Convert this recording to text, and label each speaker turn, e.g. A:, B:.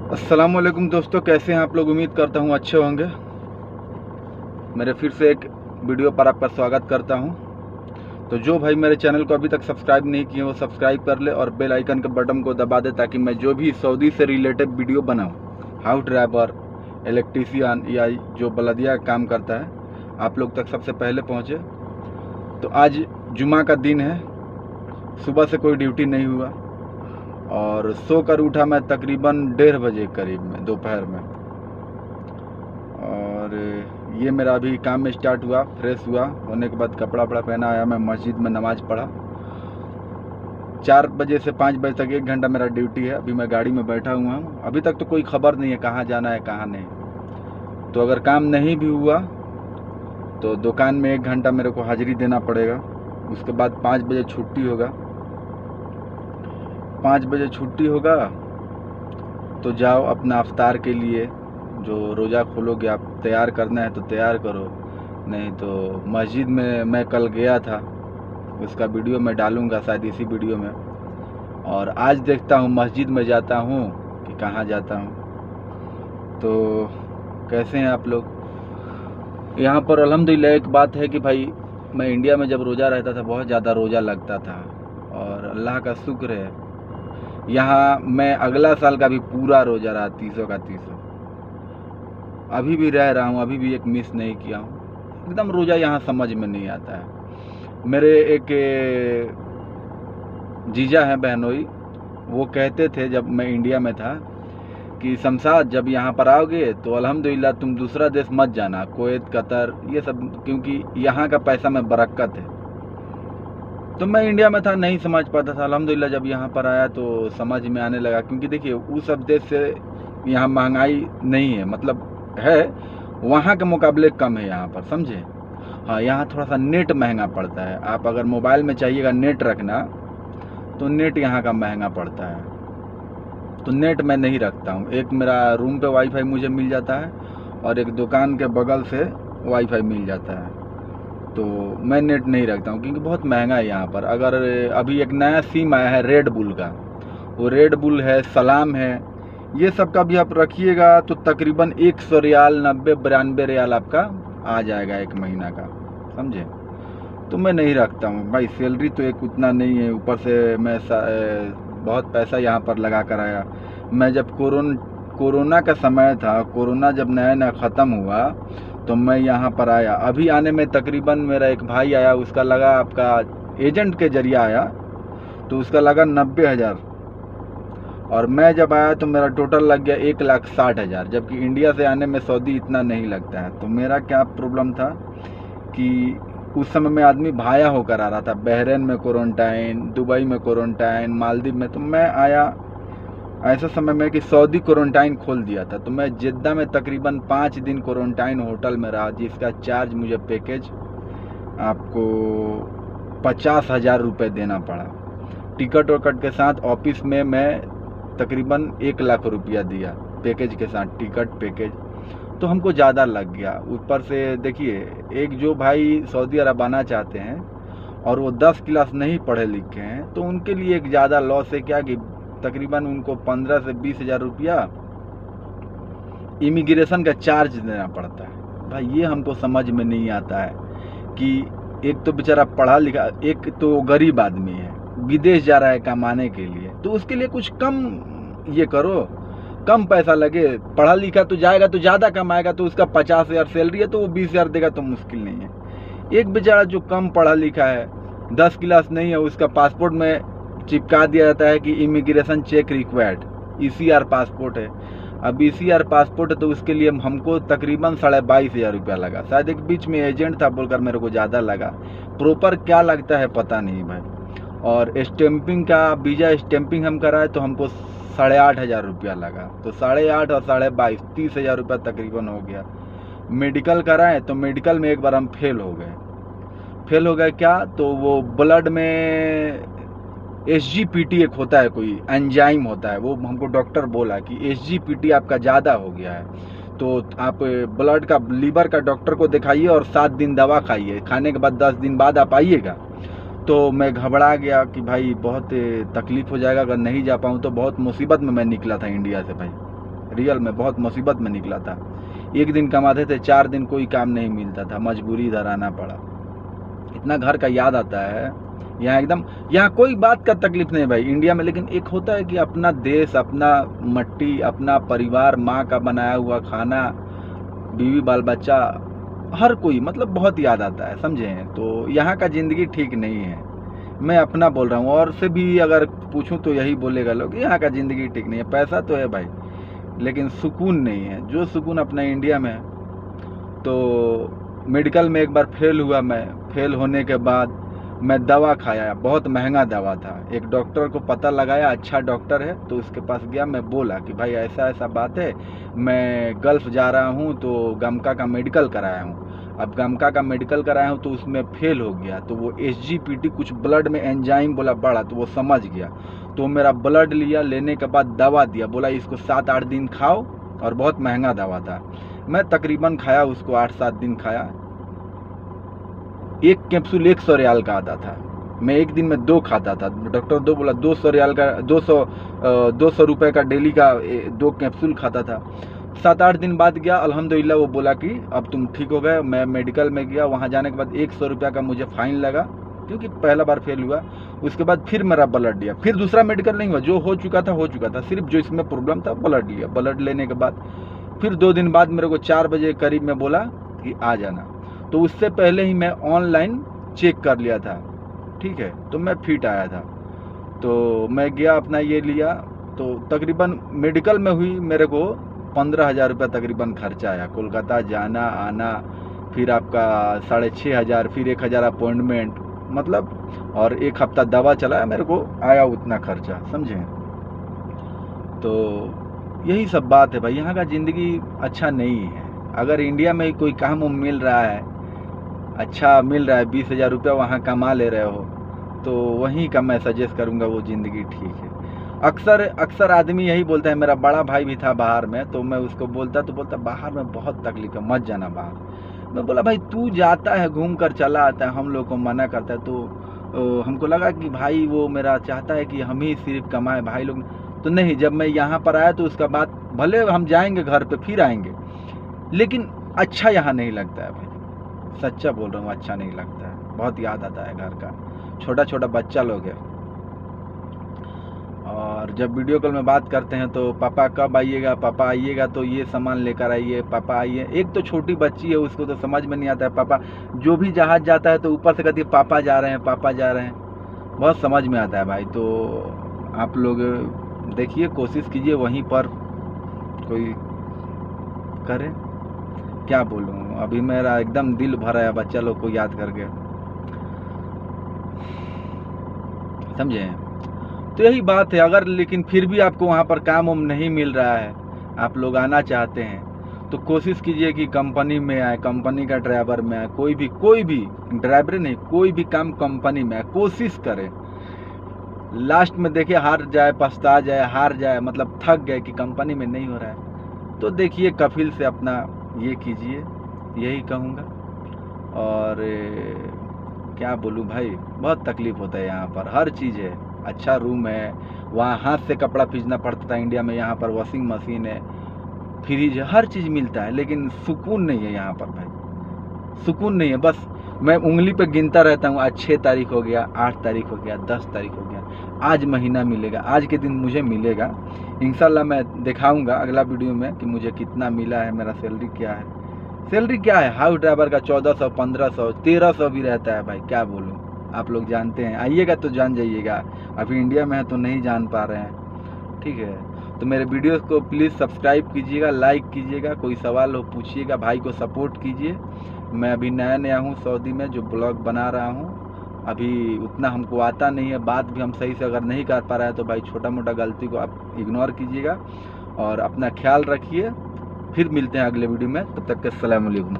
A: अस्सलामुअलैकुम दोस्तों, कैसे हैं आप लोग। उम्मीद करता हूँ अच्छे होंगे। मेरे फिर से एक वीडियो पर आपका स्वागत करता हूँ। तो जो भाई मेरे चैनल को अभी तक सब्सक्राइब नहीं किए वो सब्सक्राइब कर ले और बेल आइकन के बटन को दबा दे, ताकि मैं जो भी सऊदी से रिलेटेड वीडियो बनाऊँ, हाउस ड्राइवर, इलेक्ट्रीशियन या जो बलदिया का काम करता है, आप लोग तक सबसे पहले पहुँचे। तो आज जुमा का दिन है, सुबह से कोई ड्यूटी नहीं हुआ और सो कर उठा मैं तकरीबन 1:30 बजे करीब में, दोपहर में। और ये मेरा अभी काम में स्टार्ट हुआ। फ्रेश हुआ, होने के बाद कपड़ा वपड़ा पहना, आया मैं मस्जिद में नमाज़ पढ़ा। 4 बजे से 5 बजे तक 1 घंटा मेरा ड्यूटी है। अभी मैं गाड़ी में बैठा हुआ हूँ। अभी तक तो कोई खबर नहीं है कहाँ जाना है कहाँ नहीं। तो अगर काम नहीं भी हुआ तो दुकान में 1 घंटा मेरे को हाजिरी देना पड़ेगा। उसके बाद 5 बजे छुट्टी होगा। 5 बजे छुट्टी होगा तो जाओ अपना अफ्तार के लिए, जो रोज़ा खोलोगे आप, तैयार करना है तो तैयार करो, नहीं तो मस्जिद में मैं कल गया था, उसका वीडियो मैं डालूँगा शायद इसी वीडियो में। और आज देखता हूँ मस्जिद में जाता हूँ कि कहाँ जाता हूँ। तो कैसे हैं आप लोग। यहाँ पर अल्हम्दुलिल्लाह एक बात है कि भाई मैं इंडिया में जब रोज़ा रहता था बहुत ज़्यादा रोज़ा लगता था, और अल्लाह का शुक्र है यहाँ मैं अगला साल का भी पूरा रोज़ा रहा, 300 का 300 अभी भी रह रहा हूँ, अभी भी एक मिस नहीं किया हूँ। एकदम रोज़ा यहाँ समझ में नहीं आता है। मेरे एक जीजा हैं बहनोई, वो कहते थे जब मैं इंडिया में था कि शमशाद जब यहाँ पर आओगे तो अल्हम्दुलिल्लाह तुम दूसरा देश मत जाना, कुवैत, कतर, ये सब, क्योंकि यहाँ का पैसा में बरकत है। तो मैं इंडिया में था, नहीं समझ पाता था। अल्हम्दुलिल्लाह जब यहाँ पर आया तो समझ में आने लगा, क्योंकि देखिए उस सब देश से यहाँ महंगाई नहीं है, मतलब है, वहाँ के मुकाबले कम है यहाँ पर, समझे। हाँ, यहाँ थोड़ा सा नेट महंगा पड़ता है। आप अगर मोबाइल में चाहिएगा नेट रखना तो नेट यहाँ का महंगा पड़ता है, तो नेट मैं नहीं रखता हूँ। एक मेरा रूम पे वाईफाई मुझे मिल जाता है और एक दुकान के बगल से वाईफाई मिल जाता है, तो मैं नेट नहीं रखता हूँ क्योंकि बहुत महंगा है यहाँ पर। अगर अभी एक नया सिम आया है रेड बुल का, वो रेड बुल है, सलाम है, ये सब का भी आप रखिएगा तो तकरीबन 100 रियाल, 90-92 रियाल आपका आ जाएगा 1 महीना का, समझे। तो मैं नहीं रखता हूँ भाई, सैलरी तो एक उतना नहीं है, ऊपर से मैं बहुत पैसा यहाँ पर लगा कर आया। मैं जब कोरोना का समय था, कोरोना जब नया नया ख़त्म हुआ तो मैं यहाँ पर आया। अभी आने में तकरीबन मेरा एक भाई आया, उसका लगा, आपका एजेंट के जरिए आया तो उसका लगा 90,000, और मैं जब आया तो मेरा टोटल लग गया 1,60,000, जबकि इंडिया से आने में सऊदी इतना नहीं लगता है। तो मेरा क्या प्रॉब्लम था कि उस समय में आदमी भाया होकर आ रहा था, बहरीन में क्वारंटाइन, दुबई में क्वारंटाइन, मालदीव में। तो मैं आया ऐसा समय में कि सऊदी क्वारंटाइन खोल दिया था, तो मैं जिद्दा में तकरीबन 5 दिन क्वारंटाइन होटल में रहा, जिसका चार्ज मुझे पैकेज आपको 50,000 रुपये देना पड़ा। टिकट वकट के साथ ऑफिस में मैं तकरीबन 1 लाख रुपया दिया पैकेज के साथ, टिकट पैकेज, तो हमको ज़्यादा लग गया। ऊपर से देखिए, एक जो भाई सऊदी अरब आना चाहते हैं और वो 10 क्लास नहीं पढ़े लिखे हैं, तो उनके लिए एक ज़्यादा लॉस है क्या कि तकरीबन उनको 15 से 20,000 रुपया इमिग्रेशन का चार्ज देना पड़ता है। भाई ये हमको समझ में नहीं आता है कि एक तो बेचारा पढ़ा लिखा, एक तो गरीब आदमी है, विदेश जा रहा है कमाने के लिए, तो उसके लिए कुछ कम ये करो, कम पैसा लगे। पढ़ा लिखा तो जाएगा तो ज़्यादा कमाएगा, तो उसका 50,000 सैलरी है तो वो 20,000 देगा तो मुश्किल नहीं है। एक बेचारा जो कम पढ़ा लिखा है, 10 क्लास नहीं है, उसका पासपोर्ट में चिपका दिया जाता है कि emigration check required, ECR passport है। अब ECR पासपोर्ट है तो उसके लिए हमको तकरीबन 22,500 रुपया लगा। शायद एक बीच में एजेंट था बोलकर मेरे को ज़्यादा लगा, प्रॉपर क्या लगता है पता नहीं भाई। और स्टैंपिंग का, वीज़ा स्टैंपिंग हम कराए तो हमको 8,500 रुपया लगा, तो 8,500 और 22,500, 30,000 रुपया तकरीबन हो गया। मेडिकल कराएं तो मेडिकल में एक बार हम फेल हो गए क्या, तो वो ब्लड में SGPT एक होता है, कोई एंजाइम होता है, वो हमको डॉक्टर बोला कि SGPT आपका ज़्यादा हो गया है, तो आप ब्लड का, लीवर का डॉक्टर को दिखाइए और 7 दिन दवा खाइए, खाने के बाद 10 दिन बाद आप आइएगा। तो मैं घबरा गया कि भाई बहुत तकलीफ़ हो जाएगा, अगर नहीं जा पाऊँ तो। बहुत मुसीबत में मैं निकला था इंडिया से भाई, रियल में बहुत मुसीबत में निकला था। एक दिन कमाते थे, 4 दिन कोई काम नहीं मिलता था, मजबूरी इधर आना पड़ा। इतना घर का याद आता है यहाँ एकदम। यहाँ कोई बात का तकलीफ नहीं भाई इंडिया में, लेकिन एक होता है कि अपना देश, अपना मट्टी, अपना परिवार, माँ का बनाया हुआ खाना, बीवी बाल बच्चा, हर कोई मतलब बहुत याद आता है, समझे हैं। तो यहाँ का ज़िंदगी ठीक नहीं है, मैं अपना बोल रहा हूँ। और से भी अगर पूछूं तो यही बोलेगा लोग कि यहाँ का ज़िंदगी ठीक नहीं है। पैसा तो है भाई, लेकिन सुकून नहीं है, जो सुकून अपना इंडिया में है। तो मेडिकल में एक बार फेल हुआ मैं, फेल होने के बाद मैं दवा खाया, बहुत महंगा दवा था। एक डॉक्टर को पता लगाया, अच्छा डॉक्टर है, तो उसके पास गया। मैं बोला कि भाई ऐसा ऐसा बात है, मैं गल्फ़ जा रहा हूँ तो गमका का मेडिकल कराया हूँ। अब गमका का मेडिकल कराया हूँ तो उसमें फेल हो गया, तो वो SGPT कुछ ब्लड में एंजाइम बोला बढ़ा, तो वो समझ गया। तो मेरा ब्लड लिया, लेने के बाद दवा दिया, बोला इसको 7-8 दिन खाओ, और बहुत महंगा दवा था। मैं तकरीबन खाया उसको 8-7 दिन खाया। एक कैप्सूल 100 रियाल का आता था, मैं एक दिन में 2 खाता था। डॉक्टर 2 बोला 200 रियाल का, 200 रुपये का डेली का 2 कैप्सूल खाता था। 7-8 दिन बाद गया, अल्हम्दुलिल्लाह वो बोला कि अब तुम ठीक हो गए। मैं मेडिकल में गया, वहाँ जाने के बाद 100 रुपये का मुझे फ़ाइन लगा, क्योंकि पहला बार फेल हुआ। उसके बाद फिर मेरा ब्लड लिया, फिर दूसरा मेडिकल नहीं हुआ, जो हो चुका था, सिर्फ जो इसमें प्रॉब्लम था ब्लड लिया। ब्लड लेने के बाद फिर 2 दिन बाद मेरे को 4 बजे करीब में बोला कि आ जाना। तो उससे पहले ही मैं ऑनलाइन चेक कर लिया था, ठीक है, तो मैं फिट आया था। तो मैं गया, अपना ये लिया, तो तकरीबन मेडिकल में हुई मेरे को 15,000 रुपये तकरीबन खर्चा आया। कोलकाता जाना आना, फिर आपका 6,500, फिर 1,000 अपॉइंटमेंट, मतलब, और 1 हफ्ता दवा चलाया, मेरे को आया उतना खर्चा, समझे। तो यही सब बात है भाई, यहाँ का ज़िंदगी अच्छा नहीं है। अगर इंडिया में कोई काम मिल रहा है, अच्छा मिल रहा है, 20,000 रुपया वहाँ कमा ले रहे हो, तो वहीं का मैं सजेस्ट करूँगा, वो ज़िंदगी ठीक है। अक्सर आदमी यही बोलता है। मेरा बड़ा भाई भी था बाहर में, तो मैं उसको बोलता बाहर में बहुत तकलीफ है, मत जाना बाहर। मैं बोला भाई तू जाता है, घूम कर चला आता है, हम लोग को मना करता है। तो हमको लगा कि भाई वो मेरा चाहता है कि हम ही सिर्फ कमाएं, भाई लोग तो नहीं। जब मैं यहाँ पर आया तो उसका बात, भले हम जाएंगे घर पे फिर आएंगे, लेकिन अच्छा यहाँ नहीं लगता है भाई, सच्चा बोल रहा हूँ, अच्छा नहीं लगता है। बहुत याद आता है घर का, छोटा छोटा बच्चा लोग है। और जब वीडियो कॉल में बात करते हैं तो पापा कब आइएगा, पापा आइएगा तो ये सामान लेकर आइए, पापा आइए। एक तो छोटी बच्ची है, उसको तो समझ में नहीं आता है। पापा, जो भी जहाज जाता है तो ऊपर से कहती है पापा जा रहे हैं, पापा जा रहे हैं, बहुत समझ में आता है भाई। तो आप लोग देखिए, कोशिश कीजिए वहीं पर कोई करे। क्या बोलूँ, अभी मेरा एकदम दिल भरा है बच्चा लोग को याद करके, समझे। तो यही बात है। अगर लेकिन फिर भी आपको वहाँ पर काम वाम नहीं मिल रहा है, आप लोग आना चाहते हैं, तो कोशिश कीजिए कि कंपनी में आए, कंपनी का ड्राइवर में आए, कोई भी ड्राइवर नहीं, कोई भी काम कंपनी में आए, कोशिश करें। लास्ट में देखिए हार जाए, पछता जाए, हार जाए, मतलब थक गए कि कंपनी में नहीं हो रहा है, तो देखिए कफिल से अपना ये कीजिए, यही कहूँगा। और क्या बोलूँ भाई, बहुत तकलीफ़ होता है यहाँ पर, हर चीज़ है। अच्छा रूम है, वहाँ हाथ से कपड़ा खींचना पड़ता था इंडिया में, यहाँ पर वॉशिंग मशीन है, फ्रिज है, हर चीज़ मिलता है, लेकिन सुकून नहीं है यहाँ पर भाई, सुकून नहीं है। बस मैं उंगली पे गिनता रहता हूँ, आज 6 तारीख हो गया, 8 तारीख हो गया, 10 तारीख हो गया, आज महीना मिलेगा, आज के दिन मुझे मिलेगा। इंशाल्लाह मैं दिखाऊंगा अगला वीडियो में कि मुझे कितना मिला है, मेरा सैलरी क्या है। सैलरी क्या है, हाउस ड्राइवर का 1400, 1500, 1300 भी रहता है भाई, क्या बोलूँ, आप लोग जानते हैं। आइएगा तो जान जाइएगा, अभी इंडिया में है तो नहीं जान पा रहे हैं, ठीक है। तो मेरे वीडियोस को प्लीज़ सब्सक्राइब कीजिएगा, लाइक कीजिएगा, कोई सवाल हो पूछिएगा, भाई को सपोर्ट कीजिए। मैं अभी नया हूँ सऊदी में, जो ब्लॉग बना रहा हूँ, अभी उतना हमको आता नहीं है, बात भी हम सही से अगर नहीं कर पा रहे हैं तो भाई छोटा मोटा गलती को आप इग्नोर कीजिएगा और अपना ख्याल रखिए। फिर मिलते हैं अगले वीडियो में, तब तक के अस्सलाम वालेकुम।